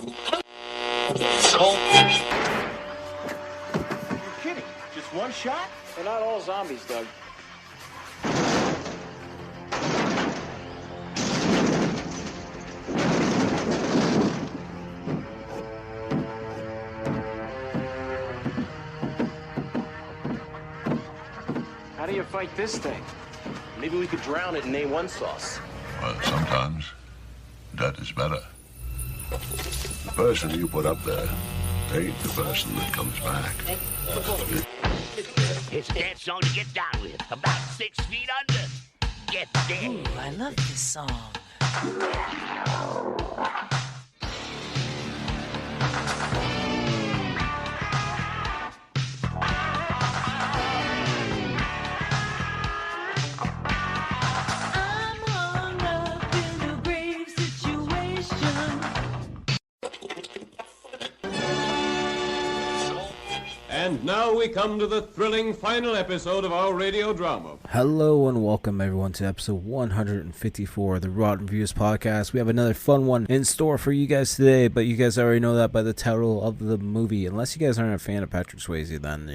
Kidding? Just one shot? They're not all zombies, Doug. How do you fight this thing? Maybe we could drown it in A1 sauce. Well, sometimes that is better. The person you put up there ain't the person that comes back. It's a dance song to get down with. About 6 feet under. Get there. Ooh, I love this song. And now we come to the thrilling final episode of our radio drama. Hello and welcome everyone to episode 154 of the Rotten Reviews podcast. We have another fun one in store for you guys today, but you guys already know that by the title of the movie. Unless you guys aren't a fan of Patrick Swayze, then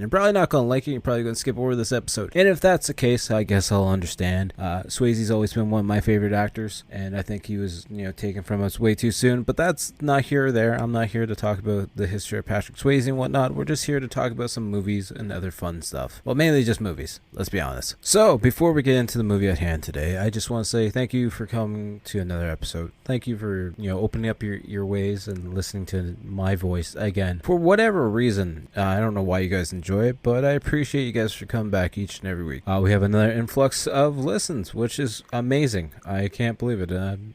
you're probably not going to like it. You're probably going to skip over this episode. And if that's the case, I guess I'll understand. Swayze's always been one of my favorite actors, and I think he was, taken from us way too soon. But that's not here or there. I'm not here to talk about the history of Patrick Swayze and whatnot. We're just here to talk about some movies and other fun stuff. Well, mainly just movies, let's be honest. So before we get into the movie at hand today, I just want to say thank you for coming to another episode. Thank you for opening up your ways and listening to my voice again. For whatever reason, I don't know why you guys enjoy it, but I appreciate you guys for coming back each and every week. We have another influx of listens, which is amazing. I can't believe it.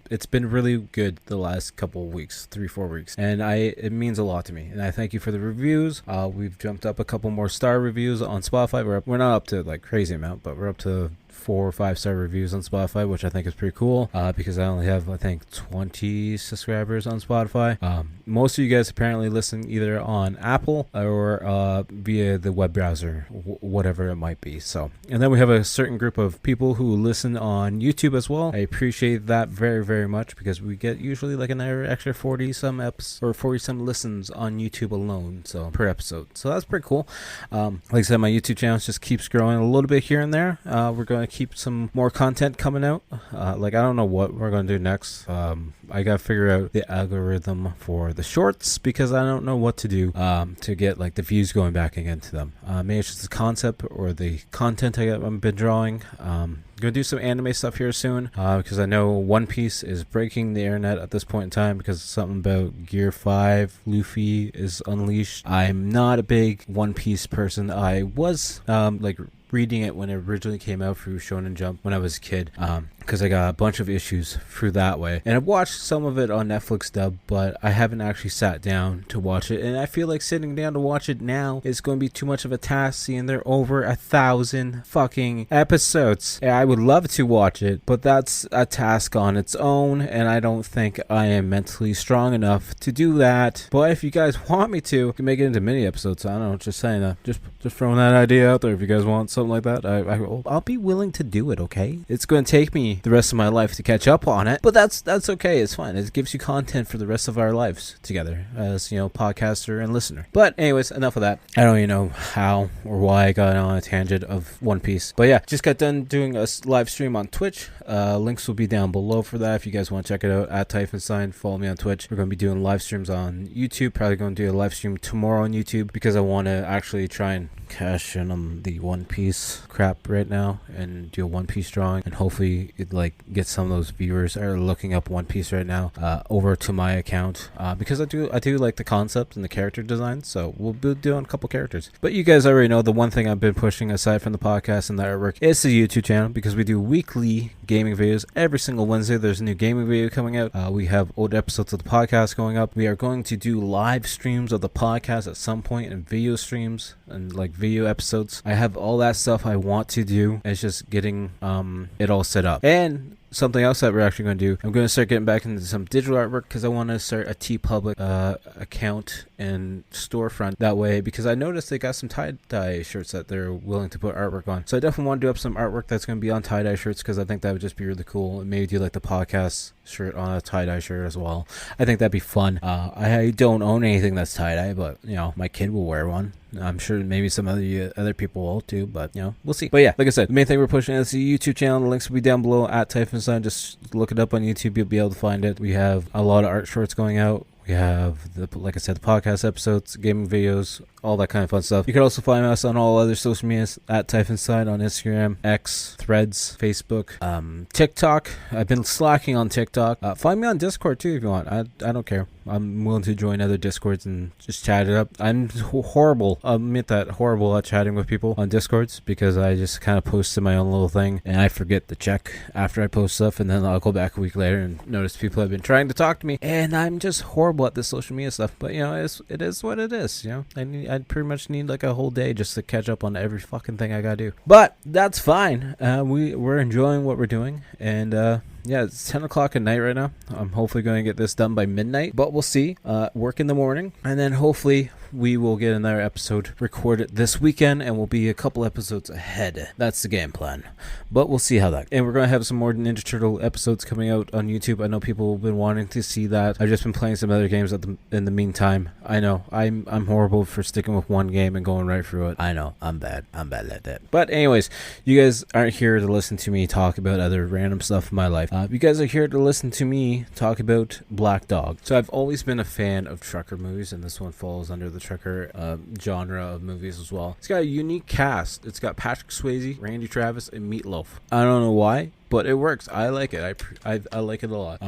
It's been really good the last couple of weeks, 3-4 weeks, and it means a lot to me. And I thank you for the reviews. We've jumped up a couple more star reviews on Spotify. We're not up to like crazy amount, but we're up to 4 or 5 star reviews on Spotify, which I think is pretty cool, because I only have 20 subscribers on Spotify. Most of you guys apparently listen either on Apple or via the web browser, whatever it might be. So, and then we have a certain group of people who listen on YouTube as well. I appreciate that very, very much, because we get usually like another extra 40 some listens on YouTube alone, so per episode. So that's pretty cool. Like I said, my YouTube channel just keeps growing a little bit here and there. We're going to keep some more content coming out. I don't know what we're going to do next. I got to figure out the algorithm for the shorts, because I don't know what to do to get like the views going back again to them. Maybe it's just the concept or the content I've been drawing. Gonna do some anime stuff here soon, because I know One Piece is breaking the internet at this point in time because something about Gear 5 Luffy is unleashed. I'm not a big One Piece person. I was reading it when it originally came out through Shonen Jump when I was a kid, because I got a bunch of issues through that way, and I've watched some of it on Netflix dub, but I haven't actually sat down to watch it, and I feel like sitting down to watch it now is going to be too much of a task, seeing there are over 1,000 fucking episodes. I would love to watch it, but that's a task on its own, and I don't think I am mentally strong enough to do that. But if you guys want me to, you can make it into mini episodes. I don't know, just saying that, just throwing that idea out there. If you guys want something like that, I'll be willing to do it. Okay, it's going to take me the rest of my life to catch up on it, but that's okay. It's fine. It gives you content for the rest of our lives together as podcaster and listener. But anyways, enough of that. I don't even know how or why I got on a tangent of One Piece, but yeah, just got done doing a live stream on Twitch. Links will be down below for that if you guys want to check it out. At Typhonstein, follow me on Twitch. We're going to be doing live streams on YouTube. Probably going to do a live stream tomorrow on YouTube, because I want to actually try and cash in on the One Piece crap right now and do a One Piece drawing, and hopefully it get some of those viewers that are looking up One Piece right now over to my account, because I do like the concept and the character design. So we'll be doing a couple characters. But you guys already know the one thing I've been pushing aside from the podcast and the artwork is the YouTube channel, because we do weekly gaming videos. Every single Wednesday there's a new gaming video coming out. We have old episodes of the podcast going up. We are going to do live streams of the podcast at some point, and video streams and video episodes. I have all that stuff I want to do. It's just getting it all set up. And something else that we're actually going to do, I'm going to start getting back into some digital artwork, because I want to start a TeePublic account and storefront that way, because I noticed they got some tie-dye shirts that they're willing to put artwork on. So I definitely want to do up some artwork that's going to be on tie-dye shirts, because I think that would just be really cool, and maybe do like the podcast shirt on, a tie-dye shirt as well. I think that'd be fun. I don't own anything that's tie-dye, but my kid will wear one. I'm sure maybe some other people will too, but we'll see. But yeah, like I said, the main thing we're pushing is the YouTube channel. The links will be down below at Typhonstein. Just look it up on YouTube. You'll be able to find it. We have a lot of art shorts going out. We have, like I said, the podcast episodes, gaming videos, all that kind of fun stuff. You can also find us on all other social medias at Typhonstein on Instagram, X, Threads, Facebook, TikTok. I've been slacking on TikTok. Find me on Discord too if you want. I don't care. I'm willing to join other Discords and just chat it up. I'm horrible. I'll admit that, horrible at chatting with people on Discords because I just kind of post to my own little thing and I forget to check after I post stuff, and then I'll go back a week later and notice people have been trying to talk to me, and I'm just horrible at this social media stuff. But it is what it is. I pretty much need like a whole day just to catch up on every fucking thing I gotta do. But that's fine. We're enjoying what we're doing, and yeah, it's 10 o'clock at night right now. I'm hopefully going to get this done by midnight, but we'll see. Work in the morning, and then hopefully we will get another episode recorded this weekend, and we'll be a couple episodes ahead. That's the game plan, but we'll see how that. And we're going to have some more Ninja Turtle episodes coming out on YouTube. I know people have been wanting to see that. I've just been playing some other games in the meantime. I know I'm horrible for sticking with one game and going right through it. I know I'm bad like that. But anyways, you guys aren't here to listen to me talk about other random stuff in my life. You guys are here to listen to me talk about Black Dog. So I've always been a fan of trucker movies, and this one falls under the trucker genre of movies as well. It's got a unique cast. It's got Patrick Swayze, Randy Travis, and Meatloaf. I don't know why, but it works. I like it. I like it a lot.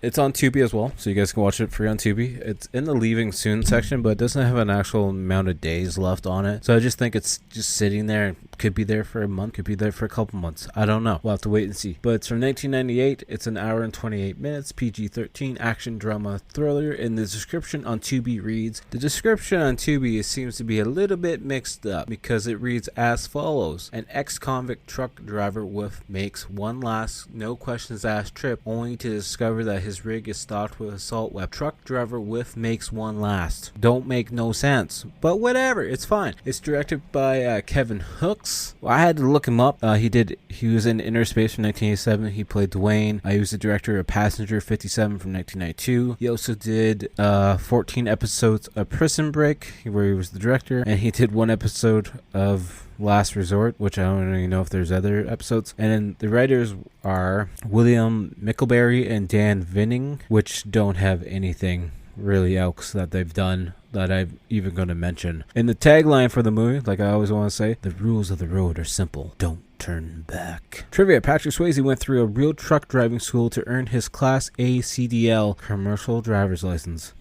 It's on Tubi as well, so you guys can watch it free on Tubi. It's in the leaving soon section, but it doesn't have an actual amount of days left on it. So I just think it's just sitting there. And could be there for a month, could be there for a couple months. I don't know. We'll have to wait and see. But it's from 1998. It's an hour and 28 minutes. PG-13 action drama thriller. And the description on Tubi reads: the description on Tubi seems to be a little bit mixed up because it reads as follows: an ex-convict truck driver makes one last no questions asked trip only to discover that his rig is stocked with assault weapons. Truck driver makes one last. Don't make no sense, but whatever, it's fine. It's directed by Kevin Hooks. Well, I had to look him up. He was in Inner Space from 1987. He played Dwayne. He was the director of Passenger 57 from 1992. He also did 14 episodes of Prison Break, where he was the director, and he did one episode of Last Resort, which I don't really know if there's other episodes. And then the writers are William Mickelberry and Dan Vinning, which don't have anything really else that they've done that I'm even going to mention. And the tagline for the movie, like I always want to say, the rules of the road are simple. Don't turn back. Trivia: Patrick Swayze went through a real truck driving school to earn his Class A CDL commercial driver's license.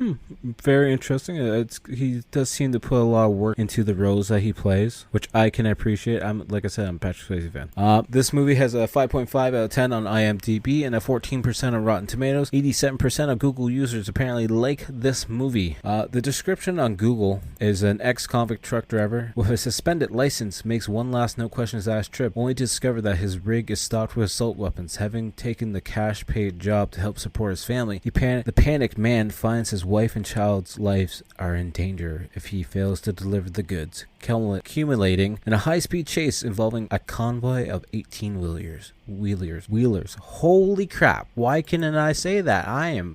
Very interesting. He does seem to put a lot of work into the roles that he plays, which I can appreciate. Like I said, I'm a Patrick Swayze fan. This movie has a 5.5 out of 10 on IMDb and a 14% on Rotten Tomatoes. 87% of Google users apparently like this movie. The description on Google is: an ex-convict truck driver with a suspended license makes one last no questions asked trip only to discover that his rig is stocked with assault weapons. Having taken the cash-paid job to help support his family, the panicked man finds his wife and child's lives are in danger if he fails to deliver the goods, accumulating in a high-speed chase involving a convoy of 18-wheelers. Holy crap. Why can't I say that?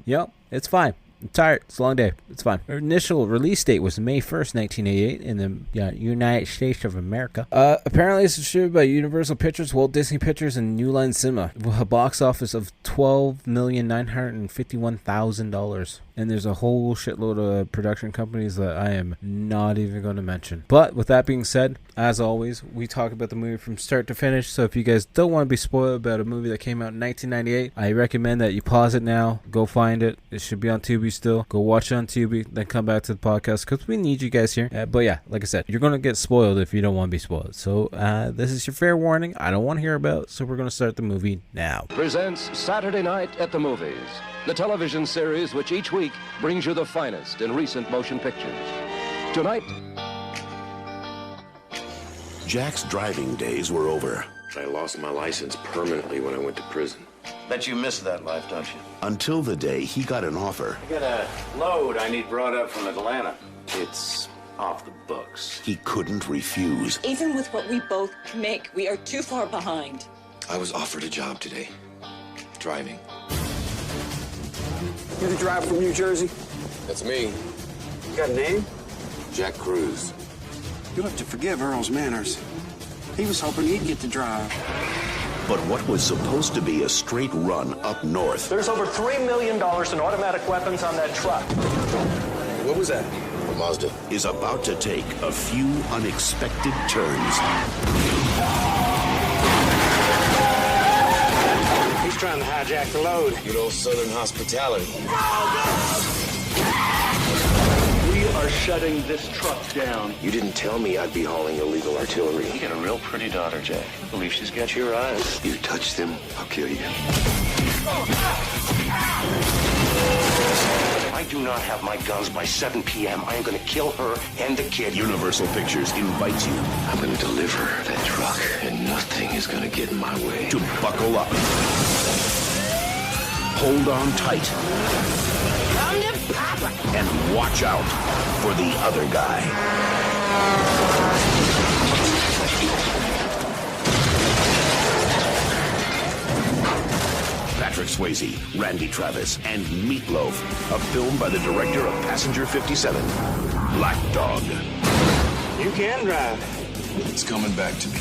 Yep, it's fine. I'm tired. It's a long day. It's fine. Our initial release date was May 1st, 1988 in the United States of America. Apparently it's distributed by Universal Pictures, Walt Disney Pictures, and New Line Cinema, with a box office of $12,951,000. And there's a whole shitload of production companies that I am not even going to mention. But with that being said, as always, we talk about the movie from start to finish. So if you guys don't want to be spoiled about a movie that came out in 1998, I recommend that you pause it now, go find it. It should be on Tubi still. Go watch it on Tubi, then come back to the podcast because we need you guys here. But yeah, like I said, you're going to get spoiled if you don't want to be spoiled. So this is your fair warning. I don't want to hear about it, so we're going to start the movie now. Presents Saturday Night at the Movies, the television series which each week brings you the finest in recent motion pictures. Tonight, Jack's driving days were over. I lost my license permanently when I went to prison. Bet you miss that life, don't you? Until the day he got an offer. I got a load I need brought up from Atlanta. It's off the books. He couldn't refuse. Even with what we both make, we are too far behind. I was offered a job today. Driving. You the driver from New Jersey? That's me, You got a name? Jack Cruz. You'll have to forgive Earl's manners. He was hoping he'd get to drive. But what was supposed to be a straight run up north There's over $3 million in automatic weapons on that truck. What was that? A Mazda. is about to take a few unexpected turns. He's trying to hijack the load. Good old Southern hospitality. We are shutting this truck down. You didn't tell me I'd be hauling illegal artillery. You got a real pretty daughter, Jack. I believe she's got your eyes. You touch them, I'll kill you. If I do not have my guns by 7 p.m., I am going to kill her and the kid. Universal Pictures invites you I'm gonna deliver that truck, and nothing is gonna get in my way. to buckle up. Hold on tight. And watch out for the other guy. Patrick Swayze, Randy Travis, and Meatloaf. A film by the director of Passenger 57, Black Dog. You can drive. It's coming back to me.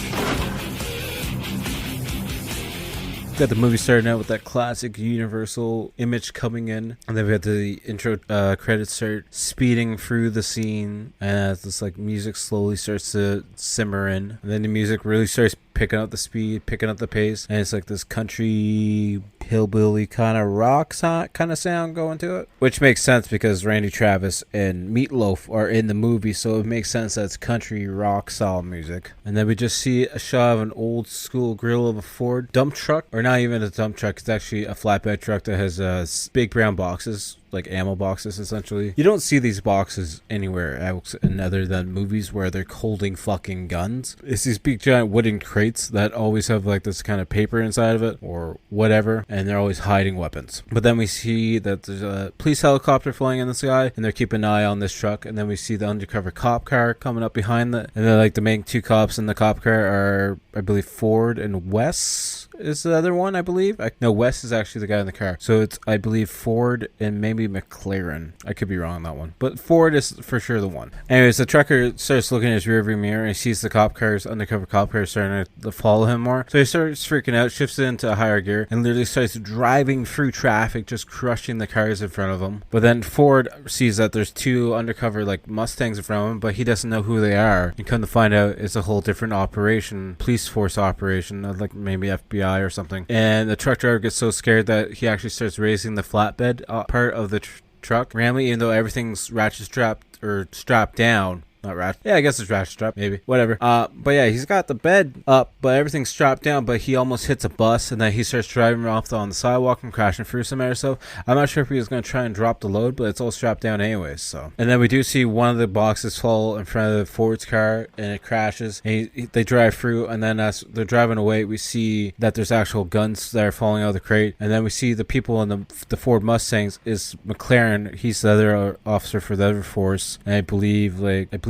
Got the movie starting out with that classic Universal image coming in, and then we got the intro credits start speeding through the scene, and as this like music slowly starts to simmer in, and then the music really starts picking up the speed, picking up the pace, and it's like this country hillbilly kind of rock kind of sound going to it, which makes sense because Randy Travis and Meatloaf are in the movie, so it makes sense that it's country rock style music. And then we just see a shot of an old school grill of a Ford dump truck, or not even a dump truck, it's actually a flatbed truck that has big brown boxes, like ammo boxes essentially. You don't see these boxes anywhere else in other than movies where they're holding fucking guns. It's these big giant wooden crates that always have like this kind of paper inside of it or whatever, and they're always hiding weapons. But then we see that there's a police helicopter flying in the sky, and they're keeping an eye on this truck. And then we see the undercover cop car coming up behind it, and they're like the main two cops in the cop car are, I believe, Ford and Wes is the other one, I believe. No, Wes is actually the guy in the car. So it's, I believe, Ford and maybe McLaren. I could be wrong on that one. But Ford is for sure the one. Anyways, the trucker starts looking in his rearview mirror, and he sees the cop cars, undercover cop cars, starting to follow him more. So he starts freaking out, shifts it into a higher gear, and literally starts driving through traffic, just crushing the cars in front of him. But then Ford sees that there's two undercover like Mustangs in front of him, but he doesn't know who they are. And come to find out, it's a whole different operation, police force operation, like maybe FBI or something. And the truck driver gets so scared that he actually starts raising the flatbed part of the truck randomly, even though everything's ratchet strapped or strapped down. Not ratchet. Yeah, I guess it's ratchet strap, maybe. Whatever. But yeah, he's got the bed up, but everything's strapped down, but he almost hits a bus, and then he starts driving off on the sidewalk and crashing through some air stuff. I'm not sure if he was going to try and drop the load, but it's all strapped down anyways, so. And then we do see one of the boxes fall in front of Ford's car, and it crashes. And they drive through, and then as they're driving away, we see that there's actual guns that are falling out of the crate. And then we see the people in the Ford Mustangs is McLaren. He's the other officer for the other force, and I believe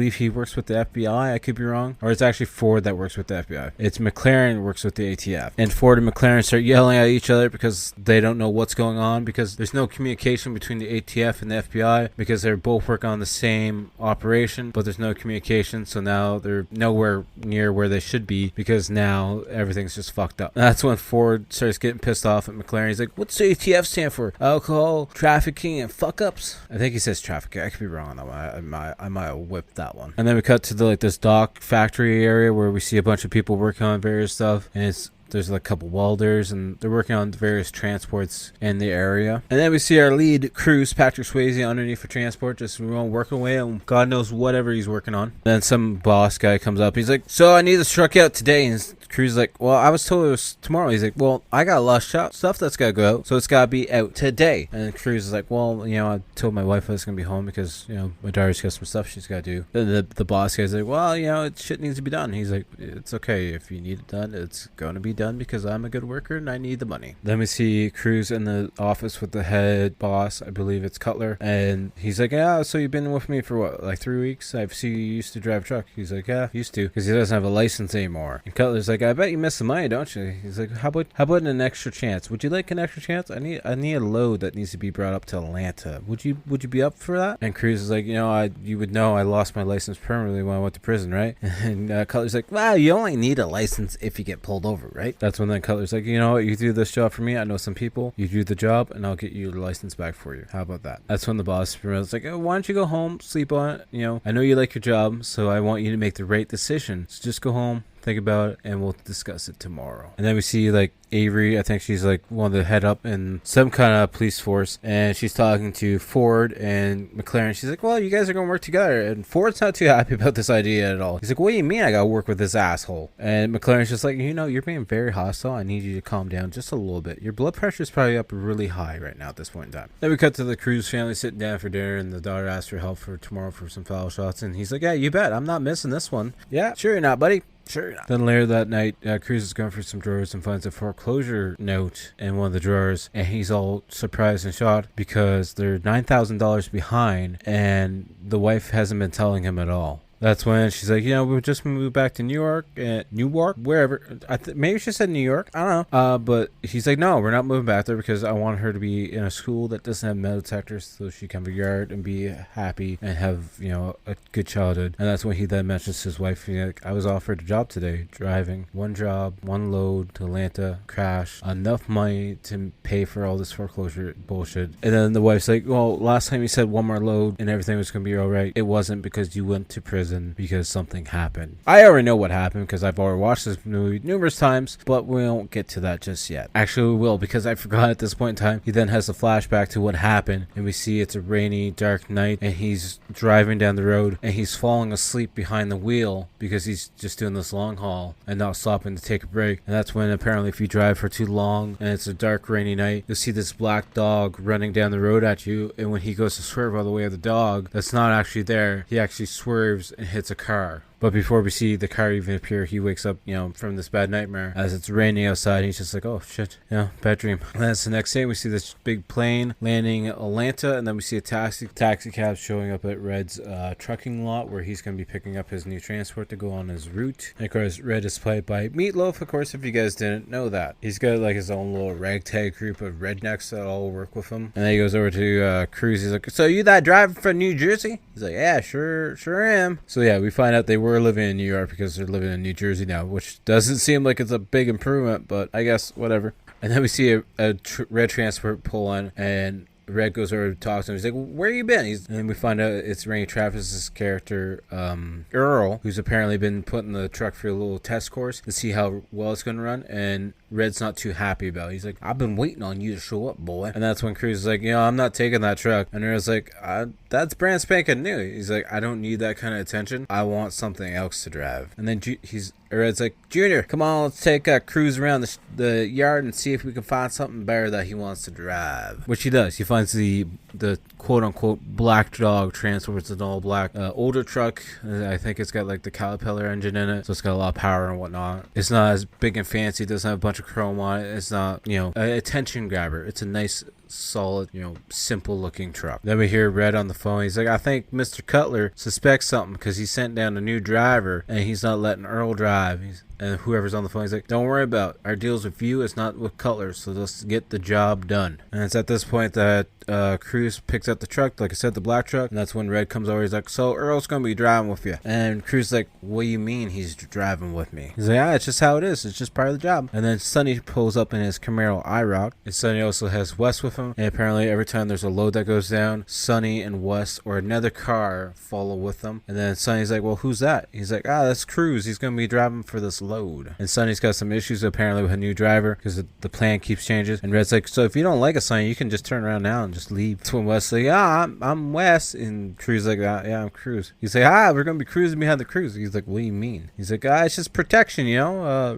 he works with the FBI. I could be wrong. Or it's actually Ford that works with the FBI. It's McLaren works with the ATF. And Ford and McLaren start yelling at each other because they don't know what's going on, because there's no communication between the ATF and the FBI, because they're both working on the same operation, but there's no communication. So now they're nowhere near where they should be, because now everything's just fucked up. That's when Ford starts getting pissed off at McLaren. He's like, what's the ATF stand for? Alcohol, trafficking, and fuck-ups? I think he says trafficking. I could be wrong on that one. I might have whipped that one. And then we cut to this dock factory area where we see a bunch of people working on various stuff, and there's like a couple welders, and they're working on various transports in the area. And then we see our lead, Cruz, Patrick Swayze, underneath for transport, just working away on God knows whatever he's working on. Then some boss guy comes up. He's like, so I need this truck out today. And Cruz is like, well, I was told it was tomorrow. He's like, well, I got a lot of stuff that's got to go out, so it's got to be out today. And Cruz is like, well, I told my wife I was going to be home because, my daughter's got some stuff she's got to do. Then the boss guy's like, well, shit needs to be done. He's like, it's okay. If you need it done, it's going to be done because I'm a good worker and I need the money. Then we see Cruz in the office with the head boss, I believe it's Cutler, and he's like, yeah, so you've been with me for what, like 3 weeks? I see you used to drive a truck. He's like, yeah, used to, because he doesn't have a license anymore. And Cutler's like, I bet you miss the money, don't you? He's like, how about an extra chance? Would you like an extra chance? I need a load that needs to be brought up to Atlanta. Would you be up for that? And Cruz is like, you would know I lost my license permanently when I went to prison, right? And Cutler's like, well, you only need a license if you get pulled over, right? That's when then Cutler's like, you know what, you do this job for me, I know some people, you do the job and I'll get you your license back for you. How about that? That's when the boss is like, oh, why don't you go home, sleep on it, I know you like your job, so I want you to make the right decision, so just go home, think about it, and we'll discuss it tomorrow. And then we see like Avery, I think she's like one of the head up in some kind of police force, and she's talking to Ford and McLaren. She's like, well, you guys are gonna work together, and Ford's not too happy about this idea at all. He's like, what do you mean I gotta work with this asshole? And McLaren's just like, you're being very hostile, I need you to calm down just a little bit. Your blood pressure's probably up really high right now at this point in time. Then we cut to the Cruz family sitting down for dinner, and the daughter asks for help for tomorrow for some foul shots, and he's like, yeah, you bet, I'm not missing this one. Yeah, sure you're not, buddy. Sure. Then later that night, Cruz is going through some drawers and finds a foreclosure note in one of the drawers, and he's all surprised and shocked because they're $9,000 behind, and the wife hasn't been telling him at all. That's when she's like, we just moved back to Newark, wherever. Maybe she said New York. I don't know. But he's like, no, we're not moving back there because I want her to be in a school that doesn't have metal detectors, so she can be yard and be happy and have, a good childhood. And that's when he then mentions his wife. He's like, I was offered a job today, driving one job, one load to Atlanta, crash, enough money to pay for all this foreclosure bullshit. And then the wife's like, well, last time you said one more load and everything was going to be all right. It wasn't because you went to prison because something happened. I already know what happened because I've already watched this movie numerous times, but we won't get to that just yet. Actually, we will, because I forgot at this point in time. He then has a flashback to what happened, and we see it's a rainy, dark night, and he's driving down the road, and he's falling asleep behind the wheel because he's just doing this long haul and not stopping to take a break. And that's when apparently if you drive for too long and it's a dark, rainy night, you'll see this black dog running down the road at you, and when he goes to swerve out of the way of the dog that's not actually there, he actually swerves and hits a car. But before we see the car even appear, he wakes up, from this bad nightmare as it's raining outside. He's just like, oh shit, bad dream. And that's the next day. We see this big plane landing in Atlanta, and then we see a taxi cab showing up at Red's trucking lot where he's going to be picking up his new transport to go on his route. And of course, Red is played by Meatloaf, of course, if you guys didn't know that. He's got like his own little ragtag group of rednecks that all work with him. And then he goes over to Cruz. He's like, so you that driver from New Jersey? He's like, yeah, sure am. So yeah, we find out they were living in New York because they're living in New Jersey now, which doesn't seem like it's a big improvement, but I guess whatever. And then we see a red transport pull on, and Red goes over to talk to him. He's like, where you been? And then we find out it's Randy Travis's character, Earl, who's apparently been put in the truck for a little test course to see how well it's going to run, and Red's not too happy about it. He's like, I've been waiting on you to show up, boy. And that's when Cruz is like, I'm not taking that truck. And Red's like, that's brand spanking new. He's like, I don't need that kind of attention. I want something else to drive. And then Red's like, Junior, come on, let's take a cruise around the yard and see if we can find something better that he wants to drive. Which he does. He finds the quote-unquote black dog transports an all-black older truck. I think it's got like the Caterpillar engine in it, so it's got a lot of power and whatnot. It's not as big and fancy. It doesn't have a bunch of chrome on it. It's not, an attention grabber. It's a nice, solid, simple looking truck. Then we hear Red on the phone. He's like, I think Mr. Cutler suspects something because he sent down a new driver and he's not letting Earl drive. And whoever's on the phone, he's like, don't worry about it. Our deal's with you. It's not with Cutler, so let's get the job done. And it's at this point that Cruz picks up the truck, like I said, the black truck, and that's when Red comes over. He's like, so Earl's gonna be driving with you. And Cruz is like, what do you mean he's driving with me? He's like, it's just how it is. It's just part of the job. And then Sonny pulls up in his Camaro IROC, and Sonny also has Wes with him. And apparently every time there's a load that goes down, Sonny and Wes or another car follow with them. And then Sonny's like, well, who's that? He's like, that's Cruz. He's gonna be driving for this load. And Sonny's got some issues apparently with a new driver because the plan keeps changing. And Red's like, so if you don't like it, Sonny, you can just turn around now and just leave. That's when Wes like, I'm Wes. And Cruz like, yeah, I'm Cruz. He's like, we're gonna be cruising behind the Cruz. He's like, what do you mean? He's like, it's just protection,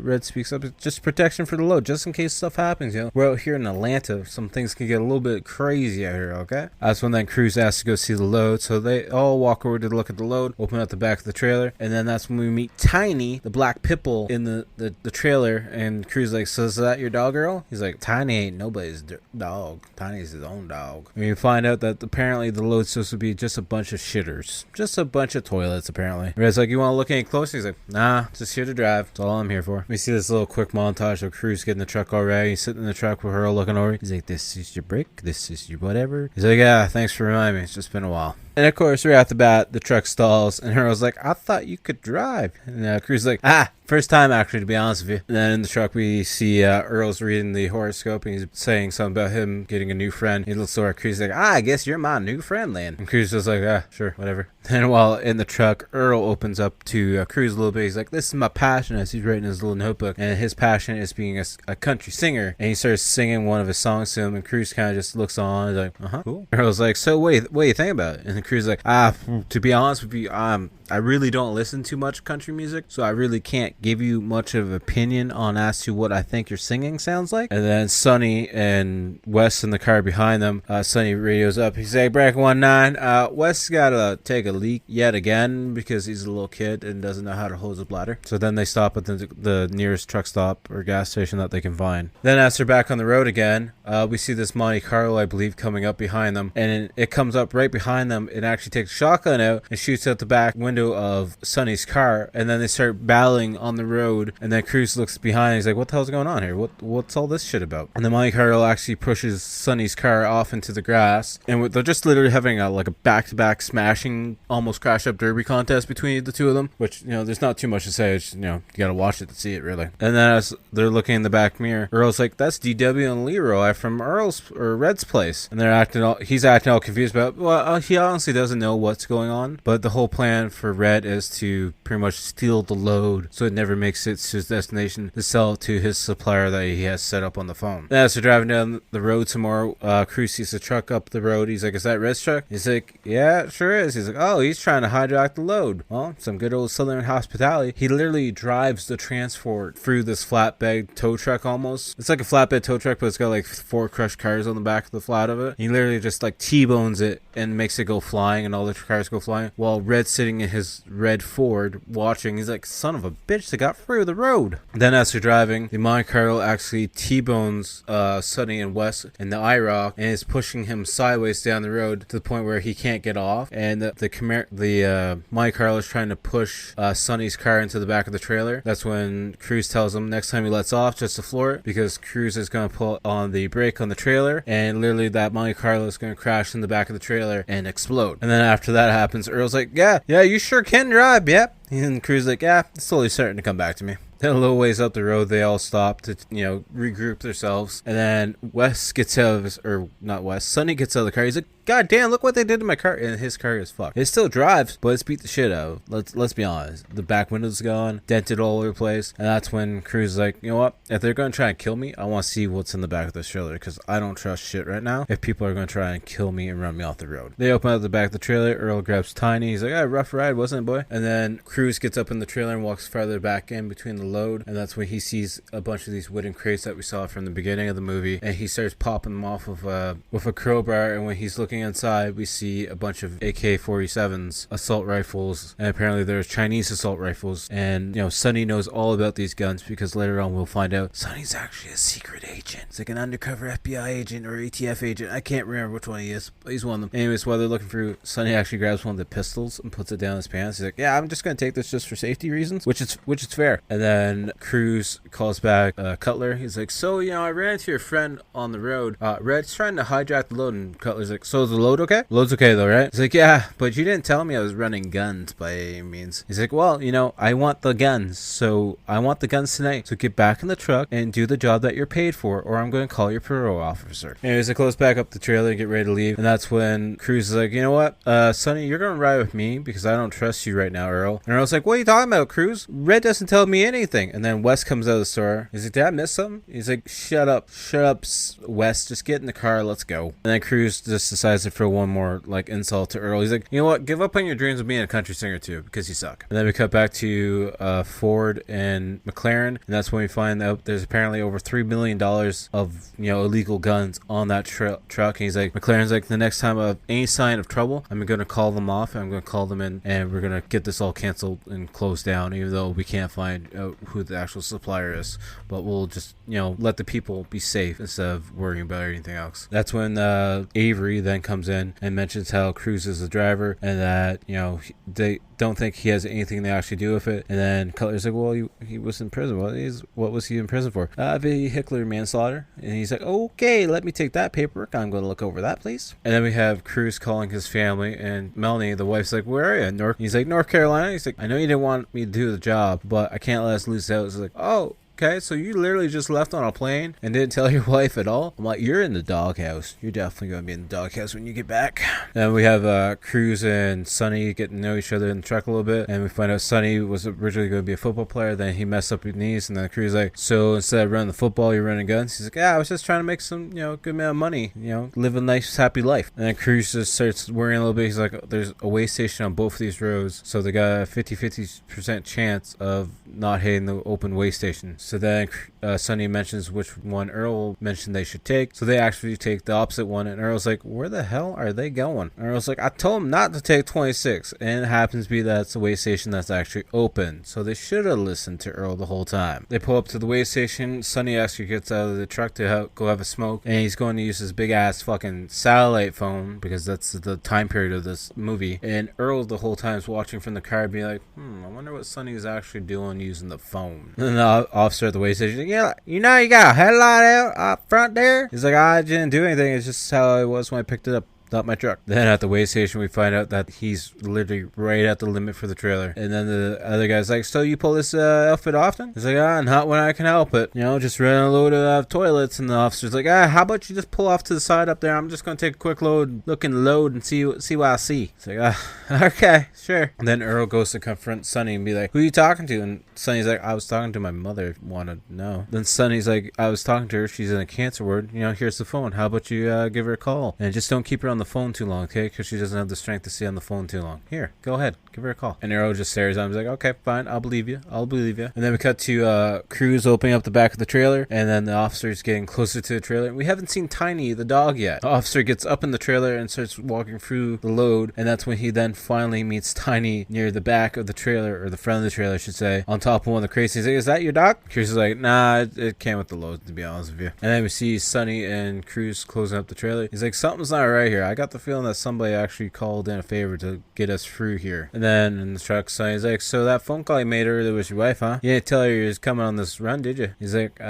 Red speaks up, it's just protection for the load, just in case stuff happens, We're out here in Atlanta, some things can get a little bit crazy out here, okay? That's when then Cruz asks to go see the load, so they all walk over to look at the load, open up the back of the trailer, and then that's when we meet Tiny, the black pit bull Earl in the trailer, and Crew's like, so is that your dog, Earl? He's like, Tiny ain't nobody's dog. Tiny's his own dog. And you find out that apparently the load's supposed to be just a bunch of shitters. Just a bunch of toilets, apparently. Red's like, you want to look any closer? He's like, nah, just here to drive. That's all I'm here for. We see this little quick montage of Crew's getting the truck already. He's sitting in the truck with Earl looking over. He's like, this is your brick. This is your whatever. He's like, yeah, thanks for reminding me. It's just been a while. And of course, right off the bat, the truck stalls, and Earl's like, I thought you could drive. And Crew's like, first time actually, to be honest with you. And then in the truck, we see Earl's reading the horoscope, and he's saying something about him getting a new friend. He looks over at Crew's like, I guess you're my new friend, then. And Crew's just like, sure, whatever. And while in the truck, Earl opens up to Crew's a little bit. He's like, this is my passion, as he's writing his little notebook. And his passion is being a country singer. And he starts singing one of his songs to him, and Crew's kind of just looks on. He's like, cool. Earl's like, so what do you think about it? And Crew's like, to be honest with you, I really don't listen to much country music, so I really can't give you much of an opinion on as to what I think your singing sounds like. And then Sonny and Wes in the car behind them, Sonny radios up. He's like, Break 19, Wes gotta take a leak yet again because he's a little kid and doesn't know how to hose a bladder. So then they stop at the nearest truck stop or gas station that they can find. Then as they're back on the road again, we see this Monte Carlo, I believe, coming up behind them, and it comes up right behind them and actually takes a shotgun out and shoots out the back window of Sonny's car, and then they start battling on the road, and then Cruz looks behind and he's like, what the hell's going on here? What's all this shit about? And then Monte Carlo actually pushes Sonny's car off into the grass, and they're just literally having a back-to-back smashing, almost crash-up derby contest between the two of them, which, there's not too much to say. It's, you gotta watch it to see it, really. And then as they're looking in the back mirror, Earl's like, that's DW and Leroy from Red's place, and he's acting all confused about, he honestly doesn't know what's going on, but the whole plan for Red is to pretty much steal the load so it never makes it to his destination to sell it to his supplier that he has set up on the phone. Then as they're driving down the road some more, Cruz sees a truck up the road. He's like, is that Red's truck? He's like, yeah, it sure is. He's like, oh, he's trying to hijack the load. Well, some good old Southern hospitality. He literally drives the transport through this flatbed tow truck almost. It's like a flatbed tow truck, but it's got 4 crushed cars on the back of the flat of it. He literally just T-bones it and makes it go flying, and all the cars go flying, while Red's sitting in his red Ford watching. He's like, son of a bitch, they got through the road. Then as they're driving, the Monte Carlo actually T-bones Sonny and Wes in the IROC and is pushing him sideways down the road to the point where he can't get off. And the Monte Carlo is trying to push Sonny's car into the back of the trailer. That's when Cruz tells him next time he lets off just to floor it, because Cruz is going to pull on the brake on the trailer, and literally that Monte Carlo is going to crash in the back of the trailer and explode. And then after that happens, Earl's like, yeah, you sure can drive, yep. And Cruz like, yeah, it's slowly starting to come back to me. Then a little ways up the road, they all stop to, regroup themselves. And then Wes gets out of his, or not Wes, Sonny gets out of the car. He's like, God damn, look what they did to my car. And his car is fucked. It still drives, but it's beat the shit out of. Let's be honest. The back window's gone, dented all over the place. And that's when Cruz is like, you know what? If they're going to try and kill me, I want to see what's in the back of this trailer, because I don't trust shit right now if people are going to try and kill me and run me off the road. They open up the back of the trailer. Earl grabs Tiny. He's like, rough ride, wasn't it, boy? And then Cruz gets up in the trailer and walks farther back in between the load. And that's when he sees a bunch of these wooden crates that we saw from the beginning of the movie. And he starts popping them off with a crowbar. And when he's looking inside, we see a bunch of AK-47s, assault rifles, and apparently there's Chinese assault rifles. And Sonny knows all about these guns, because later on we'll find out Sonny's actually a secret agent. It's like an undercover FBI agent or ATF agent. I can't remember which one he is, but he's one of them. Anyways, while they're looking through, Sonny actually grabs one of the pistols and puts it down his pants. He's like, yeah, I'm just gonna take this just for safety reasons, which is fair. And then Cruz calls back Cutler. He's like, so I ran into your friend on the road. Red's trying to hijack the load. And Cutler's like, so is the load okay? Load's okay though, right? He's like, yeah, but you didn't tell me I was running guns by any means. He's like, well, I want the guns, so I want the guns tonight. So get back in the truck and do the job that you're paid for, or I'm going to call your parole officer. Anyways, they close back up the trailer and get ready to leave. And that's when Cruz is like, you know what, Sonny, you're going to ride with me because I don't trust you right now, Earl. And Earl's like, what are you talking about, Cruz? Red doesn't tell me anything. And then Wes comes out of the store. He's like, did I miss something? He's like, shut up, Wes. Just get in the car. Let's go. And then Cruz just decides decides to throw one more like insult to Earl. He's like, you know what? Give up on your dreams of being a country singer too, because you suck. And then we cut back to Ford and McLaren, and that's when we find out there's apparently over $3 million of illegal guns on that truck. And he's like, McLaren's like, the next time I have any sign of trouble, I'm gonna call them off. I'm gonna call them in, and we're gonna get this all canceled and closed down, even though we can't find out who the actual supplier is. But we'll just let the people be safe instead of worrying about anything else. That's when Avery then comes in and mentions how Cruz is the driver, and that they don't think he has anything to actually do with it. And then Cutler's like, well, he was in prison. What was he in prison for? Vehicular manslaughter. And he's like, okay, let me take that paperwork. I'm going to look over that, please. And then we have Cruz calling his family, and Melanie, the wife's like, where are you? He's like, North Carolina. He's like, I know you didn't want me to do the job, but I can't let us lose out. He's like, oh, okay, so you literally just left on a plane and didn't tell your wife at all? I'm like, you're in the doghouse. You're definitely going to be in the doghouse when you get back. And we have Cruz and Sonny getting to know each other in the truck a little bit. And we find out Sonny was originally going to be a football player. Then he messed up his knees. And then Cruz is like, so instead of running the football, you're running guns? He's like, yeah, I was just trying to make some, good amount of money. Live a nice, happy life. And then Cruz just starts worrying a little bit. He's like, there's a way station on both of these roads. So they got a 50% chance of not hitting the open way station. So then Sonny mentions which one Earl mentioned they should take. So they actually take the opposite one, and Earl's like, where the hell are they going? And Earl's like, I told him not to take 26, and it happens to be that's the way station that's actually open. So they should have listened to Earl the whole time. They pull up to the way station. Sonny actually gets out of the truck to go have a smoke, and he's going to use his big ass fucking satellite phone, because that's the time period of this movie. And Earl the whole time is watching from the car, being like, I wonder what Sonny is actually doing using the phone. And the officer at the way station, yeah, you got a headlight out up front there? He's like, I didn't do anything. It's just how it was when I picked it up. Not my truck. Then at the weigh station, we find out that he's literally right at the limit for the trailer. And then the other guy's like, so you pull this outfit often? He's like, not when I can help it. Just running a load of toilets. And the officer's like, how about you just pull off to the side up there? I'm just going to take a quick look and load and see what I see. It's like, okay, sure. And then Earl goes to confront Sonny and be like, who are you talking to? And Sonny's like, I was talking to my mother. Want to know. Then Sonny's like, I was talking to her. She's in a cancer ward. Here's the phone. How about you give her a call? And just don't keep her on the phone too long, okay? Because she doesn't have the strength to stay on the phone too long. Here, go ahead, give her a call. And Arrow just stares at him. He's like, okay, fine, I'll believe you. And then we cut to Cruz opening up the back of the trailer, and then the officer's getting closer to the trailer. We haven't seen Tiny, the dog, yet. The officer gets up in the trailer and starts walking through the load, and that's when he then finally meets Tiny near the back of the trailer, or the front of the trailer, I should say, on top of one of the crates. He's like, is that your dog? Cruz is like, nah, it came with the load, to be honest with you. And then we see Sonny and Cruz closing up the trailer. He's like, something's not right here. I got the feeling that somebody actually called in a favor to get us through here. And then in the truck, Sonny's like, so that phone call you made earlier was your wife, huh? You didn't tell her you was coming on this run, did you? He's like,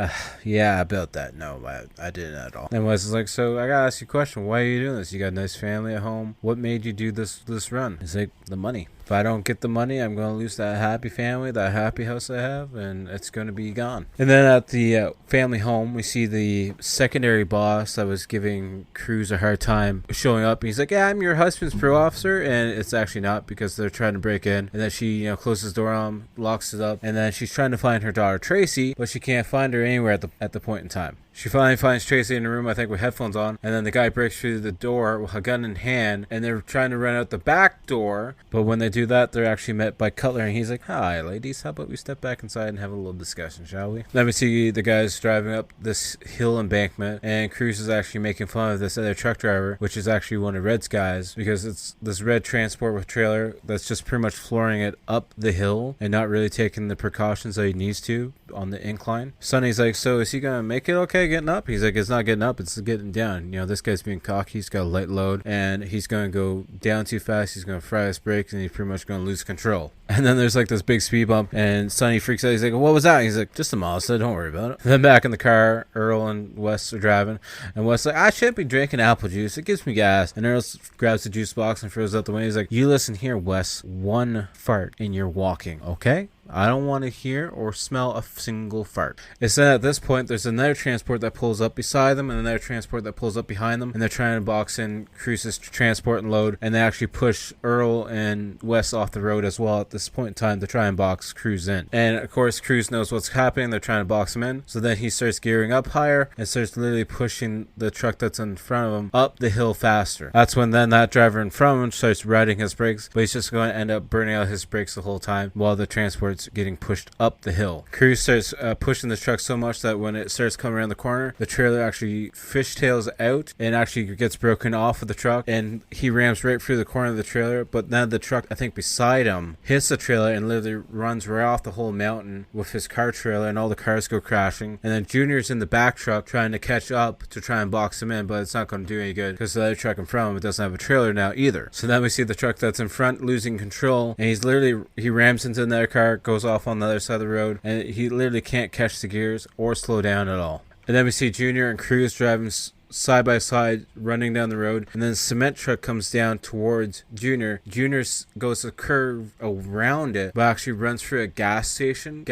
yeah, about that. No, I didn't at all. And Wes is like, so I gotta ask you a question. Why are you doing this? You got a nice family at home. What made you do this run? He's like, the money. If I don't get the money, I'm going to lose that happy family, that happy house I have, and it's going to be gone. And then at the family home, we see the secondary boss that was giving Cruz a hard time showing up. He's like, yeah, I'm your husband's pro officer, and it's actually not, because they're trying to break in. And then she closes the door on him, locks it up, and then she's trying to find her daughter Tracy, but she can't find her anywhere at the point in time. She finally finds Tracy in the room, I think, with headphones on, and then the guy breaks through the door with a gun in hand, and they're trying to run out the back door, but when they do that, they're actually met by Cutler, and he's like, hi, ladies, how about we step back inside and have a little discussion, shall we? Then we see the guys driving up this hill embankment, and Cruz is actually making fun of this other truck driver, which is actually one of Red's guys, because it's this red transport with trailer that's just pretty much flooring it up the hill, and not really taking the precautions that he needs to on the incline. Sonny's like, so is he gonna make it okay getting up? He's like, it's not getting up, it's getting down. This guy's being cocky, he's got a light load, and he's gonna go down too fast, he's gonna fry his brakes, and he's pretty much gonna lose control. And then there's like this big speed bump, and Sonny freaks out. He's like, what was that? He's like, just a Mazda, don't worry about it. And then back in the car, Earl and Wes are driving, and Wes like, I shouldn't be drinking apple juice, it gives me gas. And Earl grabs the juice box and throws it out the window. He's like, you listen here, Wes, one fart and you're walking, okay? I don't want to hear or smell a single fart. It's then at this point, there's another transport that pulls up beside them and another transport that pulls up behind them, and they're trying to box in Cruz's transport and load, and they actually push Earl and Wes off the road as well at this point in time to try and box Cruz in. And of course, Cruz knows what's happening. They're trying to box him in. So then he starts gearing up higher and starts literally pushing the truck that's in front of him up the hill faster. That's when then that driver in front of him starts riding his brakes, but he's just going to end up burning out his brakes the whole time while the transport's getting pushed up the hill. Cruz starts pushing the truck so much that when it starts coming around the corner, the trailer actually fishtails out and actually gets broken off of the truck, and he rams right through the corner of the trailer. But then the truck, I think beside him, hits the trailer and literally runs right off the whole mountain with his car trailer, and all the cars go crashing. And then Junior's in the back truck trying to catch up to try and box him in, but it's not going to do any good because the other truck in front of him, it doesn't have a trailer now either. So then we see the truck that's in front losing control, and he rams into another car, goes off on the other side of the road, and he literally can't catch the gears or slow down at all. And then we see Junior and Cruz driving side by side, running down the road, and then the cement truck comes down towards Junior. Junior goes to curve around it, but actually runs through a gas station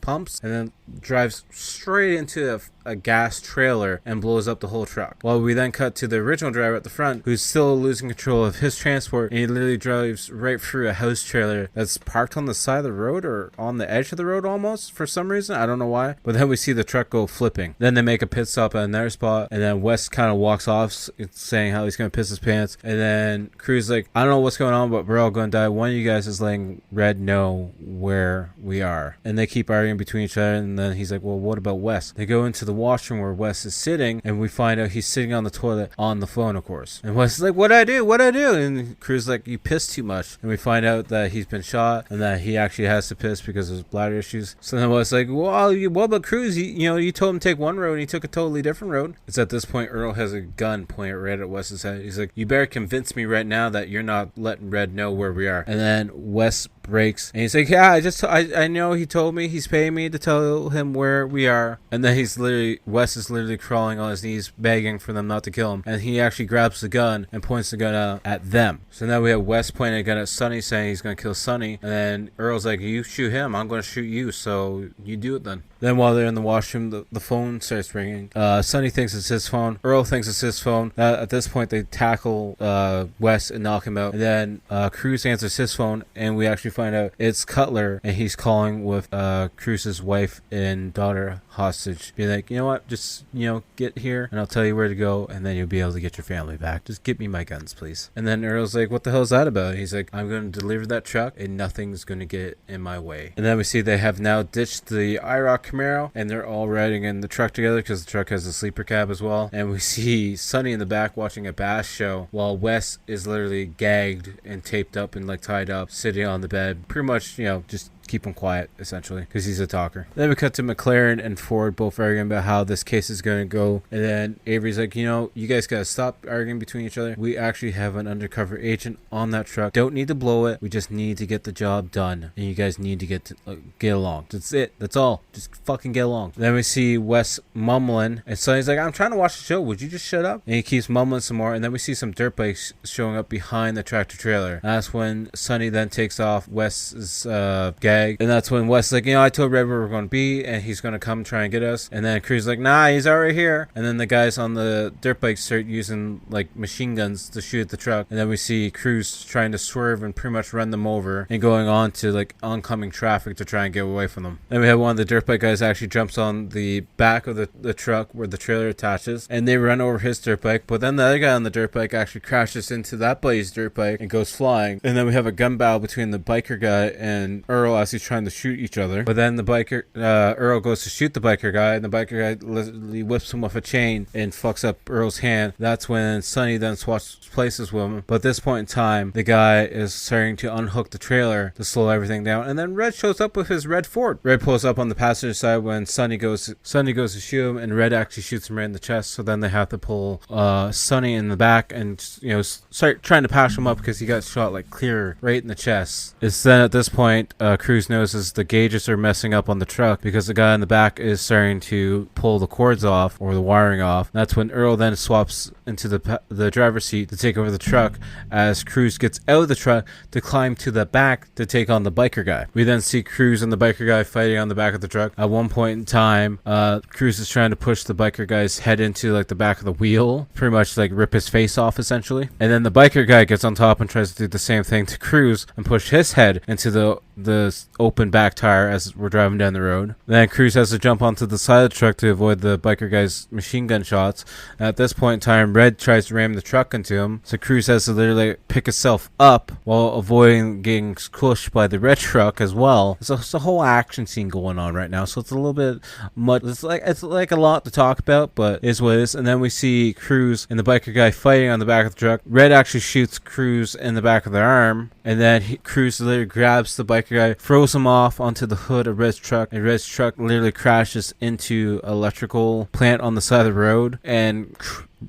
pumps, and then drives straight into a gas trailer and blows up the whole truck. While we then cut to the original driver at the front, who's still losing control of his transport, and he literally drives right through a house trailer that's parked on the side of the road or on the edge of the road almost for some reason. I don't know why, but then we see the truck go flipping. Then they make a pit stop at another spot, and then Wes kind of walks off saying how he's going to piss his pants, and then Cruz like, I don't know what's going on, but we're all going to die. One of you guys is letting Red know where we are. And they keep arguing between each other, and then he's like, well, what about Wes? They go into the washroom where Wes is sitting, and we find out he's sitting on the toilet on the phone, of course. And Wes is like, what'd I do? And Cruz is like, you pissed too much. And we find out that he's been shot and that he actually has to piss because of his bladder issues. So then Wes is like, well, what about Cruz? You told him to take one road and he took a totally different road. It's at this point Earl has a gun pointed right at Wes's head. He's like, you better convince me right now that you're not letting Red know where we are. And then Wes breaks and he's like, yeah, I know he told me, he's paying me to tell him where we are. And then Wes is literally crawling on his knees begging for them not to kill him, and he actually grabs the gun and points the gun out at them. So now we have Wes pointing a gun at Sonny saying he's going to kill Sonny, and then Earl's like, you shoot him, I'm going to shoot you, so you do it then. Then while they're in the washroom, the phone starts ringing. Sonny thinks it's his phone. Earl thinks it's his phone. At this point, they tackle Wes and knock him out. And then Cruz answers his phone, and we actually find out it's Cutler, and he's calling with Cruz's wife and daughter hostage. Be like, you know what? Just, get here, and I'll tell you where to go, and then you'll be able to get your family back. Just get me my guns, please. And then Earl's like, what the hell is that about? He's like, I'm going to deliver that truck, and nothing's going to get in my way. And then we see they have now ditched the IROC Camaro, and they're all riding in the truck together because the truck has a sleeper cab as well. And we see Sonny in the back watching a bass show while Wes is literally gagged and taped up and tied up, sitting on the bed, pretty much, just keep him quiet, essentially, because he's a talker. Then we cut to McLaren and Ford both arguing about how this case is going to go, and then Avery's like, you guys gotta stop arguing between each other. We actually have an undercover agent on that truck. Don't need to blow it. We just need to get the job done, and you guys need to get along. That's it. That's all. Just fucking get along. Then we see Wes mumbling, and Sonny's like, I'm trying to watch the show. Would you just shut up? And he keeps mumbling some more, and then we see some dirt bikes showing up behind the tractor trailer. That's when Sonny then takes off Wes's gag. And that's when Wes is like, I told Red where we're going to be, and he's going to come try and get us. And then Cruz is like, nah, he's already here. And then the guys on the dirt bikes start using machine guns to shoot at the truck. And then we see Cruz trying to swerve and pretty much run them over and going on to oncoming traffic to try and get away from them. Then we have one of the dirt bike guys actually jumps on the back of the truck where the trailer attaches, and they run over his dirt bike. But then the other guy on the dirt bike actually crashes into that buddy's dirt bike and goes flying. And then we have a gun battle between the biker guy and Earl as he's trying to shoot each other. But then the biker Earl goes to shoot the biker guy, and the biker guy literally whips him with a chain and fucks up Earl's hand. That's when Sonny then swaps places with him. But at this point in time, the guy is starting to unhook the trailer to slow everything down, and then Red shows up with his red Ford. Red pulls up on the passenger side when Sonny goes to shoot him, and Red actually shoots him right in the chest. So then they have to pull Sonny in the back and start trying to patch him up because he got shot clear right in the chest. It's then at this point Cruz Cruz notices the gauges are messing up on the truck because the guy in the back is starting to pull the cords off or the wiring off. That's when Earl then swaps into the driver's seat to take over the truck as Cruz gets out of the truck to climb to the back to take on the biker guy. We then see Cruz and the biker guy fighting on the back of the truck. At one point in time, Cruz is trying to push the biker guy's head into like the back of the wheel, pretty much like rip his face off essentially. And then the biker guy gets on top and tries to do the same thing to Cruz and push his head into the open back tire as we're driving down the road. Then Cruz has to jump onto the side of the truck to avoid the biker guy's machine gun shots. At this point in time, Red tries to ram the truck into him, so Cruz has to literally pick himself up while avoiding getting squished by the red truck as well. So it's a whole action scene going on right now, so it's a little bit much. It's like a lot to talk about, but it is what it is. And then we see Cruz and the biker guy fighting on the back of the truck. Red actually shoots Cruz in the back of the arm, and then Cruz literally grabs the biker guy, throws him off onto the hood of Red's truck, and Red's truck literally crashes into an electrical plant on the side of the road, and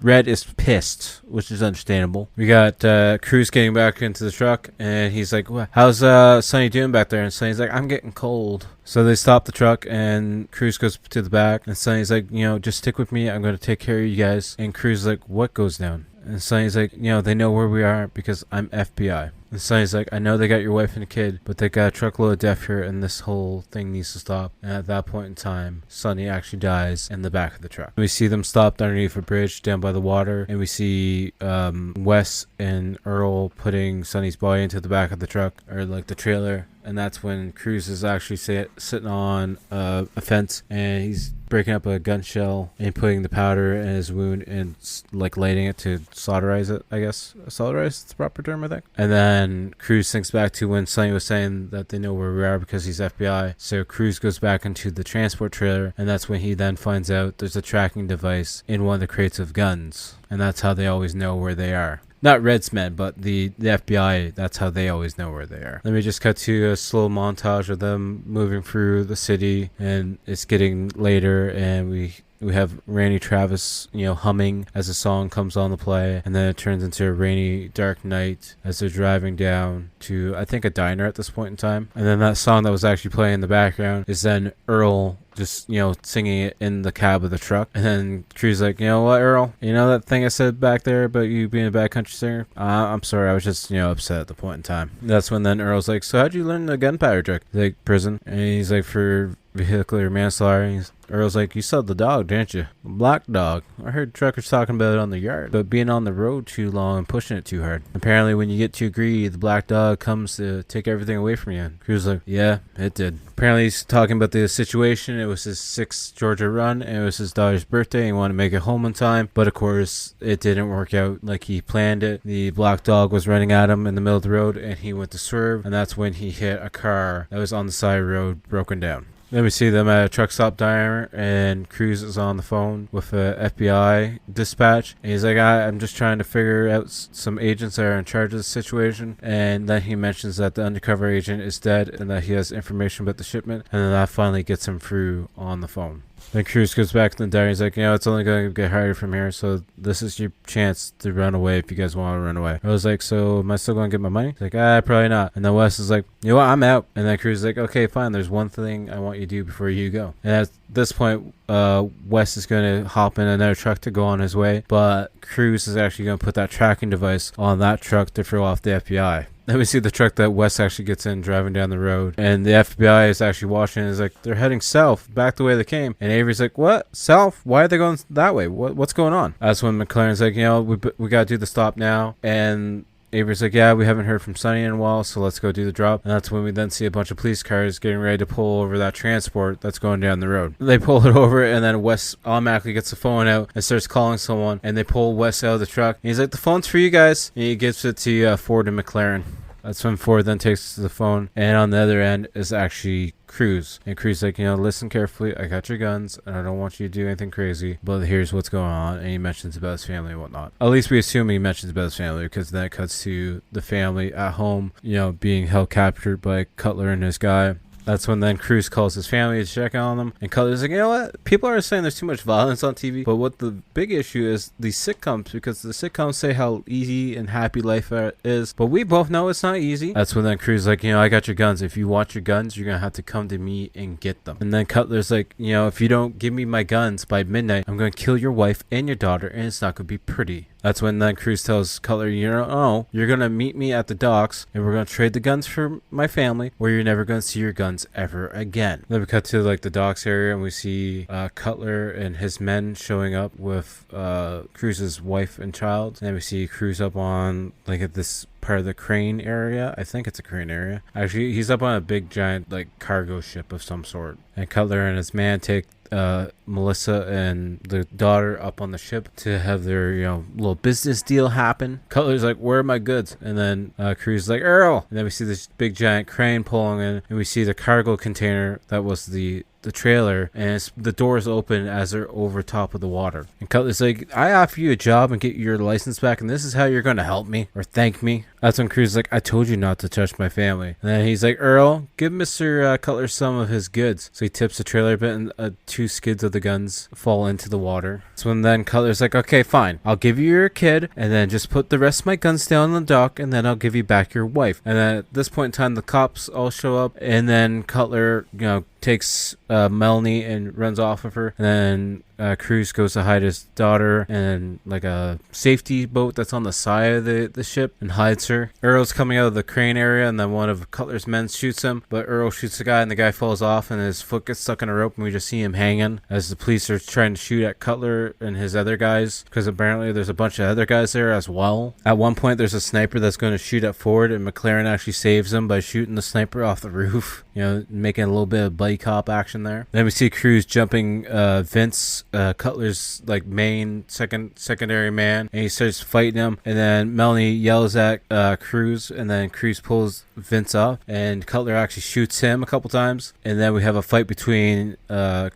Red is pissed, which is understandable. We got Cruz getting back into the truck, and he's like, how's Sonny doing back there? And Sonny's like, I'm getting cold. So they stop the truck, and Cruz goes to the back, and Sonny's like, just stick with me. I'm going to take care of you guys. And Cruz is like, what goes down? And Sonny's like, they know where we are because I'm FBI. And Sonny's like, I know they got your wife and a kid, but they got a truckload of death here, and this whole thing needs to stop. And at that point in time, Sonny actually dies in the back of the truck. We see them stopped underneath a bridge down by the water, and we see Wes and Earl putting Sonny's body into the back of the truck, or like the trailer. And that's when Cruz is actually sitting on a fence, and he's breaking up a gun shell and putting the powder in his wound and like lighting it to solderize it, I guess. Solderize is the proper term, I think. And then Cruz thinks back to when Sonny was saying that they know where we are because he's FBI. So Cruz goes back into the transport trailer, and that's when he then finds out there's a tracking device in one of the crates of guns. And that's how they always know where they are. Not Red's men, but the FBI, that's how they always know where they are. Let me just cut to a slow montage of them moving through the city, and it's getting later, and we have Randy Travis, humming as the song comes on to play, and then it turns into a rainy, dark night as they're driving down to, I think, a diner at this point in time. And then that song that was actually playing in the background is then Earl just, singing it in the cab of the truck. And then Cruz like, you know what, Earl? You know that thing I said back there about you being a bad country singer? I'm sorry, I was just, upset at the point in time. That's when then Earl's like, so how'd you learn the gunpowder trick? He's like, prison. And he's like, for vehicular manslaughter. Earl's like, you saw the dog, didn't you? Black dog. I heard truckers talking about it on the yard, but being on the road too long and pushing it too hard. Apparently, when you get too greedy, the black dog comes to take everything away from you. Cruz like, yeah, it did. Apparently, he's talking about the situation. It was his 6th Georgia run, and it was his daughter's birthday. He wanted to make it home in time, but of course, it didn't work out like he planned it. The black dog was running at him in the middle of the road, and he went to swerve, and that's when he hit a car that was on the side of the road, broken down. Then we see them at a truck stop diner, and Cruz is on the phone with a FBI dispatch. And he's like, I'm just trying to figure out some agents that are in charge of the situation. And then he mentions that the undercover agent is dead and that he has information about the shipment. And then that finally gets him through on the phone. Then Cruz goes back to the diner. He's like, it's only going to get harder from here, so this is your chance to run away if you guys want to run away. I was like, so am I still going to get my money? He's like, probably not. And then Wes is like, you know what, I'm out. And then Cruz is like, okay, fine, there's one thing I want you to do before you go. And at this point, Wes is going to hop in another truck to go on his way, but Cruz is actually going to put that tracking device on that truck to throw off the FBI. Then we see the truck that Wes actually gets in driving down the road, and the FBI is actually watching and is like, they're heading south, back the way they came. And Avery's like, what? South? Why are they going that way? What's going on? That's when McLaren's like, we got to do the stop now. And Avery's like, yeah, we haven't heard from Sonny in a while, so let's go do the drop. And that's when we then see a bunch of police cars getting ready to pull over that transport that's going down the road. They pull it over, and then Wes automatically gets the phone out and starts calling someone, and they pull Wes out of the truck. And he's like, the phone's for you guys. And he gives it to Ford and McLaren. That's when Ford then takes the phone, and on the other end is actually Cruz. And Cruz is like, listen carefully, I got your guns, and I don't want you to do anything crazy, but here's what's going on. And he mentions about his family and whatnot. At least we assume he mentions about his family, because then it cuts to the family at home, being held captured by Cutler and his guy. That's when then Cruz calls his family to check on them. And Cutler's like, you know what? People are saying there's too much violence on TV. But what the big issue is these sitcoms, because the sitcoms say how easy and happy life is. But we both know it's not easy. That's when then Cruz is like, I got your guns. If you want your guns, you're going to have to come to me and get them. And then Cutler's like, if you don't give me my guns by midnight, I'm going to kill your wife and your daughter, and it's not going to be pretty. That's when then Cruz tells Cutler, you're going to meet me at the docks, and we're going to trade the guns for my family, or you're never going to see your guns ever again. Then we cut to the docks area, and we see Cutler and his men showing up with Cruz's wife and child. And then we see Cruz up on at this part of the crane area. I think it's a crane area. Actually, he's up on a big giant cargo ship of some sort. And Cutler and his man take Melissa and the daughter up on the ship to have their little business deal happen. Cutler's like, where are my goods? And then Cruz is like, Earl. And then we see this big giant crane pulling in, and we see the cargo container that was the trailer, and the doors open as they're over top of the water. And Cutler's like, I offer you a job and get your license back, and this is how you're going to help me or thank me. That's when Cruz is like, I told you not to touch my family. And then he's like, Earl, give Mr. Cutler some of his goods. So he tips the trailer a bit, and 2 skids of the guns fall into the water. So when then Cutler's like, okay, fine, I'll give you your kid, and then just put the rest of my guns down on the dock, and then I'll give you back your wife. And then at this point in time, the cops all show up, and then Cutler, takes Melanie and runs off of her. And then Cruz goes to hide his daughter in a safety boat that's on the side of the ship and hides her. Earl's coming out of the crane area, and then one of Cutler's men shoots him, but Earl shoots the guy, and the guy falls off, and his foot gets stuck in a rope, and we just see him hanging as the police are trying to shoot at Cutler and his other guys, because apparently there's a bunch of other guys there as well. At one point, there's a sniper that's going to shoot at Ford, and McLaren actually saves him by shooting the sniper off the roof, making a little bit of buddy cop action there. Then we see Cruz jumping Vince, Cutler's main secondary man, and he starts fighting him, and then Melanie yells at Cruz, and then Cruz pulls Vince off, and Cutler actually shoots him a couple times, and then we have a fight between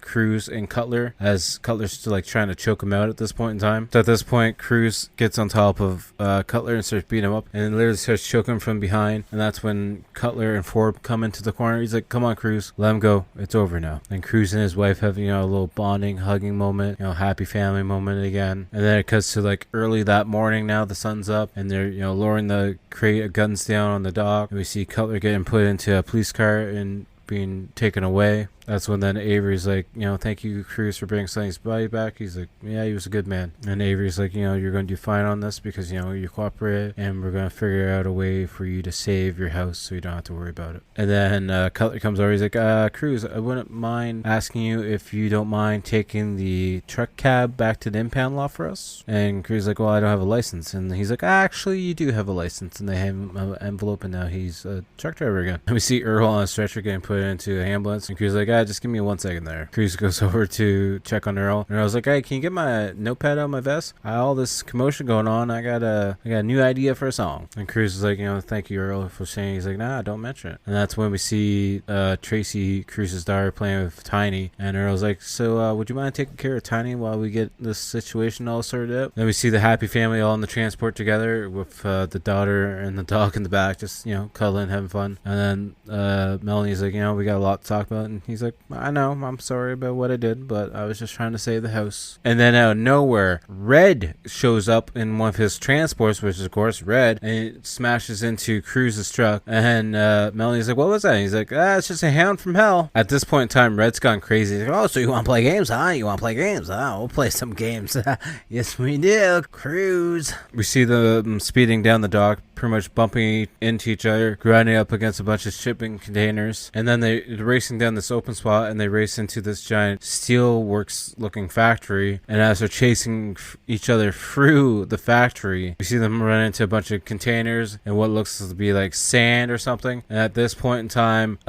Cruz and Cutler, as Cutler's still trying to choke him out at this point in time. So at this point, Cruz gets on top of Cutler and starts beating him up, and literally starts choking him from behind, and that's when Cutler and Ford come into the corner. He's like, come on, Cruz, let him go, it's over now. And Cruz and his wife have a little bonding, hugging moment, happy family moment again. And then it cuts to early that morning. Now the sun's up, and they're lowering the crate of guns down on the dock, and we see Cutler getting put into a police car and being taken away. That's when then Avery's like, thank you, Cruz, for bringing Sonny's body back. He's like, yeah, he was a good man. And Avery's like, you're going to do fine on this because, you cooperated, and we're going to figure out a way for you to save your house so you don't have to worry about it. And then Cutler comes over. He's like, Cruz, I wouldn't mind asking you if you don't mind taking the truck cab back to the impound lot for us. And Cruz is like, well, I don't have a license. And he's like, actually, you do have a license. And they have him an envelope, and now he's a truck driver again. And we see Earl on a stretcher getting put into an ambulance, and Cruz is like, just give me 1 second there. Cruz goes over to check on Earl, and Earl's like, hey, can you get my notepad out of my vest? All this commotion going on, I got a new idea for a song. And Cruz is like, thank you, Earl, for saying. He's like, nah, don't mention it. And that's when we see Tracy, Cruz's daughter, playing with Tiny, and Earl's like, so would you mind taking care of Tiny while we get this situation all sorted out? Then we see the happy family all in the transport together with the daughter and the dog in the back, just cuddling, having fun. And then Melanie's like, we got a lot to talk about, and he's like, I know, I'm sorry about what I did, but I was just trying to save the house. And then out of nowhere, Red shows up in one of his transports, which is of course Red, and it smashes into Cruz's truck. And Melanie's like, what was that? And he's like, it's just a hound from hell. At this point in time, Red's gone crazy. He's like, oh, so you want to play games, huh? You want to play games, huh? We'll play some games. Yes, we do, Cruz. We see them speeding down the dock, pretty much bumping into each other, grinding up against a bunch of shipping containers, and then they're racing down this open spot, and they race into this giant steelworks looking factory. And as they're chasing each other through the factory, we see them run into a bunch of containers and what looks to be sand or something. And at this point in time,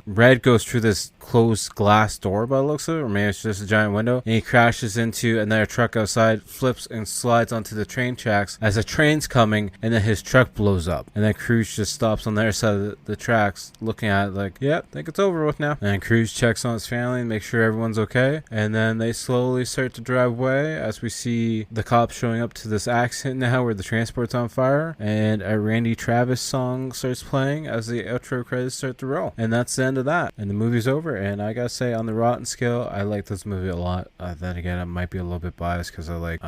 Red goes through this closed glass door by the looks of it, or maybe it's just a giant window, and he crashes into another truck outside, flips and slides onto the train tracks as a train's coming, and then his truck blows up, and then Cruz just stops on their side of the tracks looking at it like, yep, think it's over with now. And Cruz checks on his family and makes sure everyone's okay, and then they slowly start to drive away as we see the cops showing up to this accident now where the transport's on fire, and a Randy Travis song starts playing as the outro credits start to roll, and that's the end of that, and the movie's over. And I gotta say, on the rotten scale, I like this movie a lot. Then again, I might be a little bit biased because I like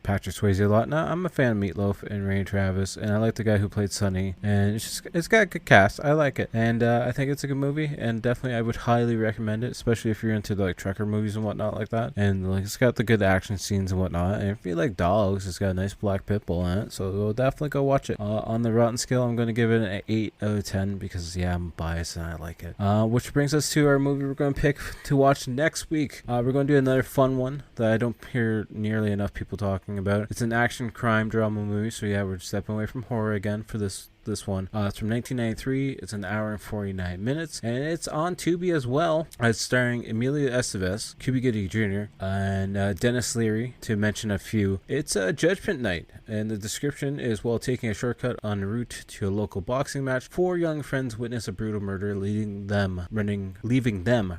Patrick Swayze a lot. Now, I'm a fan of Meatloaf and Randy Travis, and I like the guy who played Sonny, and it's got a good cast. I like it, and I think it's a good movie, and definitely I would highly recommend it, especially if you're into like trucker movies and whatnot like that. And like, it's got the good action scenes and whatnot, and if you like dogs, it's got a nice black pit bull in it, so we'll definitely go watch it. On the rotten scale, I'm going to give it an 8 out of 10 because yeah, I'm biased and I like it. Which brings us to our movie we're going to pick to watch next week. We're going to do another fun one that I don't hear nearly enough people talking about. It's an action crime drama movie, so yeah, we're stepping away from horror again for this one. It's from 1993. It's an hour and 49 minutes, and it's on Tubi as well. It's starring Emilio Estevez, Cuba Gooding Jr., and Dennis Leary, to mention a few. It's a Judgment Night, and the description is, while taking a shortcut en route to a local boxing match, 4 young friends witness a brutal murder, leaving them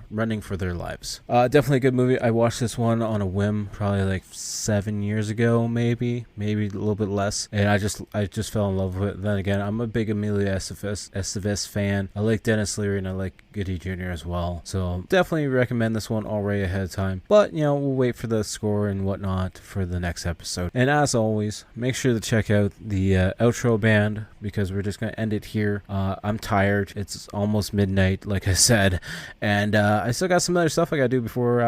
running for their lives. Definitely a good movie. I watched this one on a whim, probably like 7 years ago, maybe a little bit less, and I just fell in love with it. Then again, I'm a big Emilio Estevez fan. I like Dennis Leary and I like Goody Jr. as well. So definitely recommend this one already ahead of time. But, you know, we'll wait for the score and whatnot for the next episode. And as always, make sure to check out the outro band because we're just going to end it here. I'm tired. It's almost midnight, like I said. And I still got some other stuff I got to do before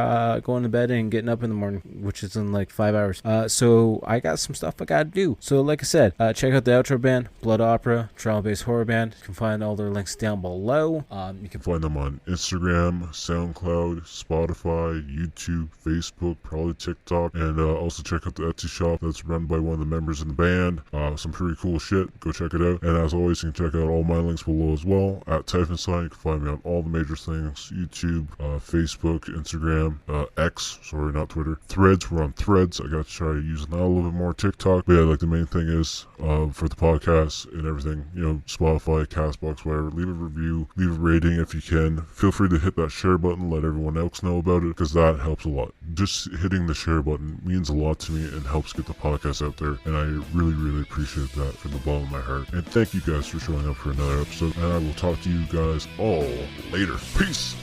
going to bed and getting up in the morning, which is in like 5 hours. So I got some stuff I got to do. So like I said, check out the outro band, Blood Opera, trial-based horror band. You can find all their links down below. You can find them on Instagram, SoundCloud, Spotify, YouTube, Facebook, probably TikTok, and also check out the Etsy shop that's run by one of the members in the band. Some pretty cool shit. Go check it out. And as always, you can check out all my links below as well. At Typhonsign, you can find me on all the major things: YouTube, Facebook, Instagram, X, sorry, not Twitter. Threads, we're on Threads. I got to try using that a little bit more. TikTok. But yeah, like the main thing is for the podcast and everything, you know, Spotify, Castbox, whatever, leave a review, leave a rating if you can. Feel free to hit that share button, let everyone else know about it, because that helps a lot. Just hitting the share button means a lot to me and helps get the podcast out there, and I really, really appreciate that from the bottom of my heart. And thank you guys for showing up for another episode, and I will talk to you guys all later. Peace!